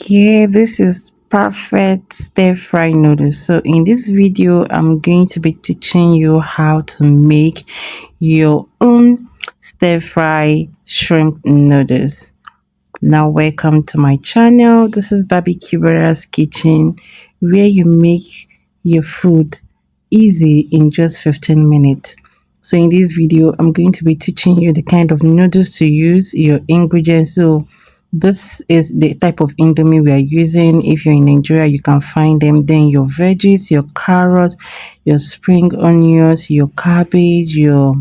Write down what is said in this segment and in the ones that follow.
Yeah, this is perfect stir fry noodles. So in this video, I'm going to be teaching you how to make your own stir fry shrimp noodles. Now, welcome to my channel. This is Barbecue Brothers Kitchen, where you make your food easy in just 15 minutes. So in this video, I'm going to be teaching you the kind of noodles to use, your ingredients. So this is the type of indomie we are using. If you're in Nigeria, you can find them. Then your veggies, your carrots, your spring onions, your cabbage, your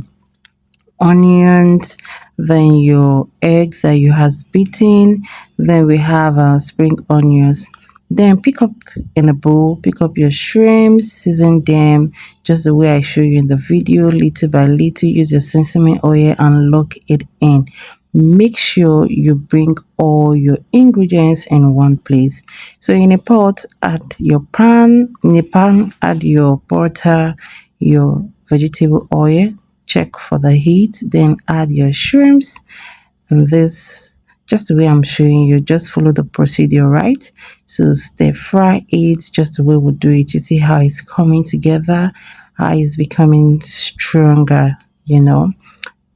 onions, then your egg that you has beaten, then we have spring onions. Then pick up in a bowl, pick up your shrimps, season them just the way I show you in the video, little by little. Use your sesame oil and lock it in. Make sure you bring all your ingredients in one place. So in a pot, add your pan. In a pan, add your butter, your vegetable oil, check for the heat, then add your shrimps, and this just the way I'm showing you, just follow the procedure, right? So stir fry it just the way we do it. You see how it's coming together, how it's becoming stronger,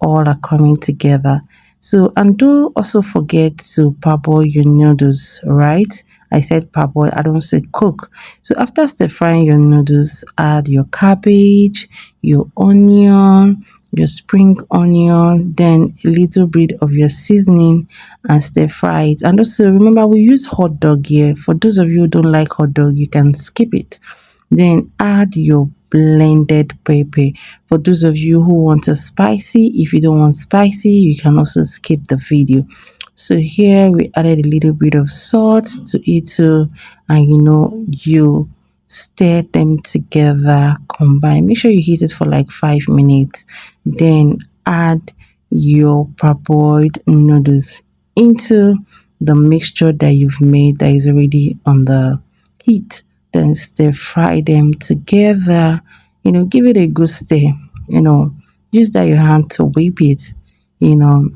all are coming together. So, and do also forget to parboil your noodles, right? I said parboil, I don't say cook. So after stir frying your noodles, add your cabbage, your onion, your spring onion, then a little bit of your seasoning and stir fry it. And also remember, we use hot dog here. For those of you who don't like hot dog, you can skip it. Then add your blended pepper. For those of you who want a spicy, if you don't want spicy, you can also skip the video. So here we added a little bit of salt to it too, and you stir them together, combine. Make sure you heat it for like 5 minutes. Then add your parboiled noodles into the mixture that you've made that is already on the heat. Then stir fry them together. Give it a good stir. Use that your hand to whip it. You know,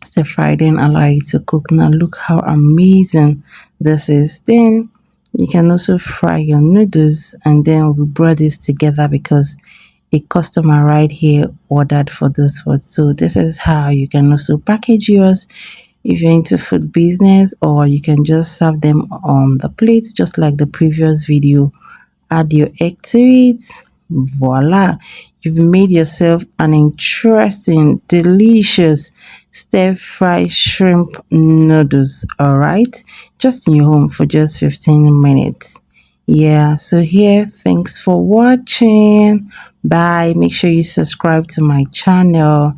Stir fry, then allow it to cook. Now look how amazing this is. Then you can also fry your noodles, and then we brought this together because a customer right here ordered for this food. So this is how you can also package yours if you're into food business, or you can just serve them on the plates just like the previous video. Add your egg to it. Voila, you've made yourself an interesting, delicious stir fry shrimp noodles. All right, just in your home for just 15 minutes. Yeah, so here, thanks for watching. Bye. Make sure you subscribe to my channel.